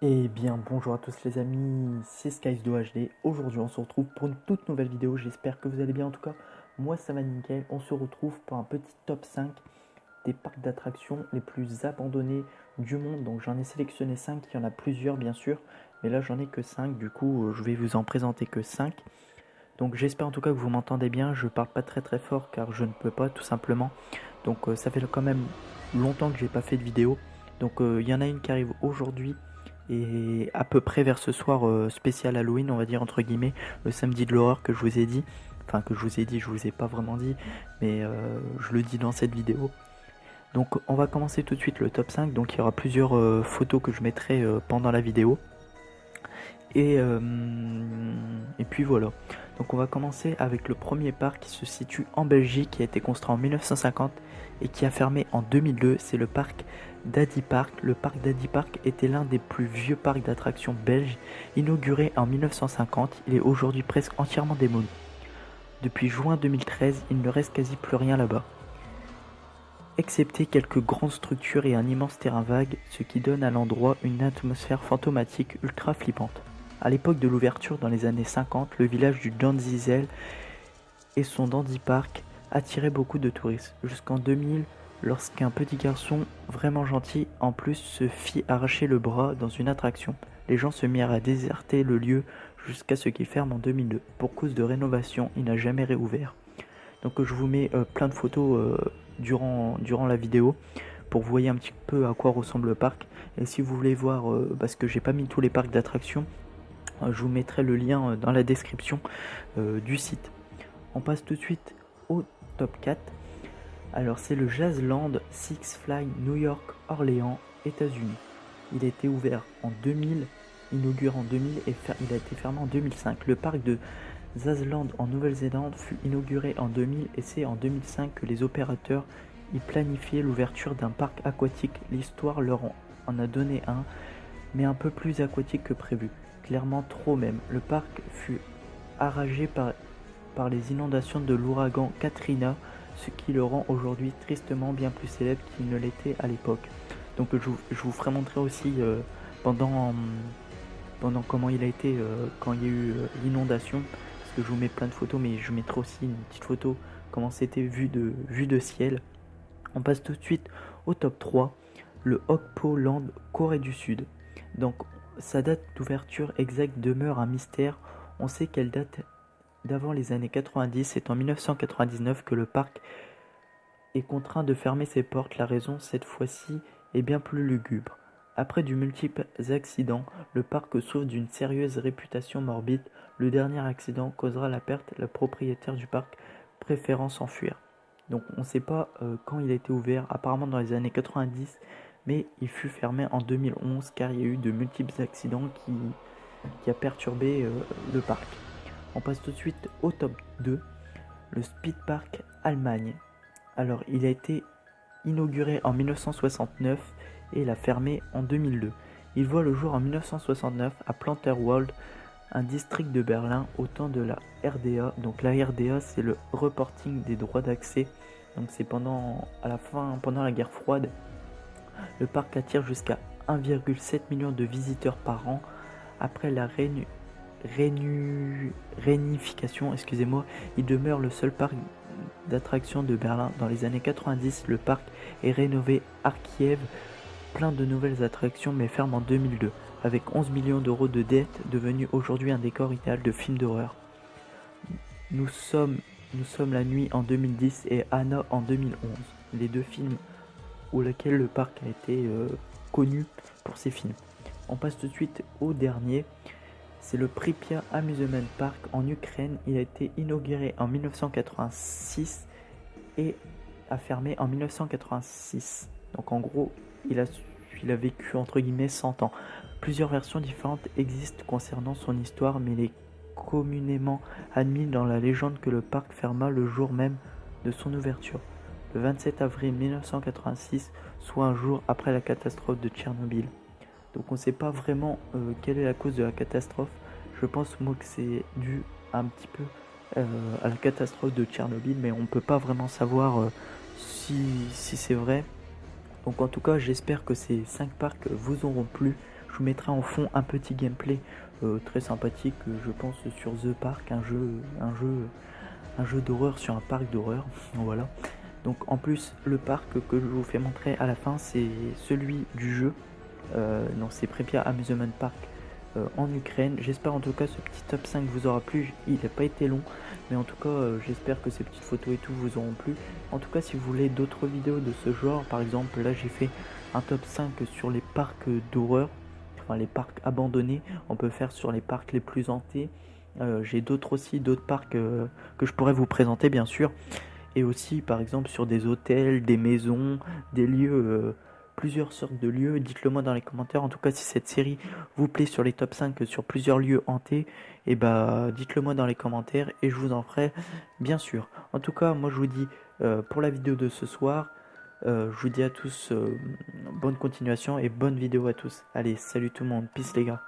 Eh bien bonjour à tous les amis, c'est Skies2 HD. Aujourd'hui on se retrouve pour une toute nouvelle vidéo, j'espère que vous allez bien. En tout cas moi ça va nickel. On se retrouve pour un petit top 5 des parcs d'attractions les plus abandonnés du monde. Donc j'en ai sélectionné 5, il y en a plusieurs bien sûr, mais là j'en ai que 5, du coup je vais vous en présenter que 5. Donc j'espère en tout cas que vous m'entendez bien, je parle pas très fort car je ne peux pas tout simplement. Donc ça fait quand même longtemps que j'ai pas fait de vidéo. Donc il y en a une qui arrive aujourd'hui et à peu près vers ce soir spécial Halloween, on va dire entre guillemets, le samedi de l'horreur que je vous ai dit. Enfin que je vous ai dit, je vous ai pas vraiment dit, mais je le dis dans cette vidéo. Donc on va commencer tout de suite le top 5. Donc il y aura plusieurs photos que je mettrai pendant la vidéo. Et puis voilà. Donc on va commencer avec le premier parc qui se situe en Belgique, qui a été construit en 1950 et qui a fermé en 2002. C'est le parc d'Addy Park. Le parc d'Addy Park était l'un des plus vieux parcs d'attractions belges. Inauguré en 1950, il est aujourd'hui presque entièrement démoli. Depuis juin 2013, il ne reste quasi plus rien là-bas, excepté quelques grandes structures et un immense terrain vague, ce qui donne à l'endroit une atmosphère fantomatique ultra flippante. À l'époque de l'ouverture dans les années 50, le village du Danzizel et son Dandy Park attiraient beaucoup de touristes, jusqu'en 2000 lorsqu'un petit garçon vraiment gentil en plus se fit arracher le bras dans une attraction. Les gens se mirent à déserter le lieu jusqu'à ce qu'il ferme en 2002. Pour cause de rénovation, il n'a jamais réouvert. Donc je vous mets plein de photos durant la vidéo pour que vous voyez un petit peu à quoi ressemble le parc. Et si vous voulez voir, parce que j'ai pas mis tous les parcs d'attractions, je vous mettrai le lien dans la description du site. On passe tout de suite au top 4. Alors c'est le Jazzland Six Flags New York Orléans, États-Unis. Il a été ouvert en 2000, inauguré en 2000 et il a été fermé en 2005. Le parc de Jazzland en Nouvelle-Zélande fut inauguré en 2000 et c'est en 2005 que les opérateurs y planifiaient l'ouverture d'un parc aquatique. L'histoire leur en a donné un, mais un peu plus aquatique que prévu. Clairement trop même. Le parc fut arrasé par les inondations de l'ouragan Katrina, ce qui le rend aujourd'hui tristement bien plus célèbre qu'il ne l'était à l'époque. Donc je vous ferai montrer aussi pendant comment il a été quand il y a eu l'inondation, parce que je vous mets plein de photos, mais je mettrai aussi une petite photo comment c'était vue de ciel. On passe tout de suite au top 3, le Okpo Land, Corée du Sud. Donc sa date d'ouverture exacte demeure un mystère. On sait qu'elle date d'avant les années 90. C'est en 1999 que le parc est contraint de fermer ses portes. La raison, cette fois-ci, est bien plus lugubre. Après de multiples accidents, le parc souffre d'une sérieuse réputation morbide. Le dernier accident causera la perte. Le propriétaire du parc préférant s'enfuir. Donc on ne sait pas quand il a été ouvert, apparemment dans les années 90, mais il fut fermé en 2011 car il y a eu de multiples accidents qui a perturbé le parc. On passe tout de suite au top 2, le Speed Park Allemagne. Alors il a été inauguré en 1969 et il a fermé en 2002. Il voit le jour en 1969 à Planterwald, un district de Berlin au temps de la RDA. Donc la RDA, c'est le reporting des droits d'accès. Donc c'est pendant la guerre froide. Le parc attire jusqu'à 1,7 million de visiteurs par an. Après la réunification, il demeure le seul parc d'attractions de Berlin. Dans les années 90, le parc est rénové à Kiev, plein de nouvelles attractions, mais ferme en 2002, avec 11 millions d'euros de dettes, devenu aujourd'hui un décor idéal de film d'horreur. Nous sommes la nuit en 2010 et Anna en 2011, les deux films où lequel le parc a été connu pour ses films. On passe tout de suite au dernier. C'est le Pripyat Amusement Park en Ukraine. Il a été inauguré en 1986 et a fermé en 1986. Donc en gros, il a vécu entre guillemets 100 ans. Plusieurs versions différentes existent concernant son histoire, mais il est communément admis dans la légende que le parc ferma le jour même de son ouverture, le 27 avril 1986, soit un jour après la catastrophe de Tchernobyl. Donc on ne sait pas vraiment quelle est la cause de la catastrophe. Je pense moi que c'est dû un petit peu à la catastrophe de Tchernobyl, mais on ne peut pas vraiment savoir si c'est vrai. Donc en tout cas, j'espère que ces 5 parcs vous auront plu. Je vous mettrai en fond un petit gameplay très sympathique, je pense, sur The Park, un jeu d'horreur sur un parc d'horreur. Voilà. Donc en plus, le parc que je vous fais montrer à la fin, c'est celui du jeu. Donc c'est Pripyat Amusement Park en Ukraine. J'espère en tout cas ce petit top 5 vous aura plu. Il n'a pas été long, mais en tout cas j'espère que ces petites photos et tout vous auront plu. En tout cas, si vous voulez d'autres vidéos de ce genre, par exemple là j'ai fait un top 5 sur les parcs d'horreur, enfin les parcs abandonnés. On peut faire sur les parcs les plus hantés. J'ai d'autres parcs que je pourrais vous présenter bien sûr, et aussi par exemple sur des hôtels, des maisons, des lieux, plusieurs sortes de lieux. Dites-le moi dans les commentaires. En tout cas, si cette série vous plaît sur les top 5 sur plusieurs lieux hantés, et bah dites-le moi dans les commentaires et je vous en ferai bien sûr. En tout cas, moi je vous dis pour la vidéo de ce soir, je vous dis à tous bonne continuation et bonne vidéo à tous. Allez, salut tout le monde, peace les gars.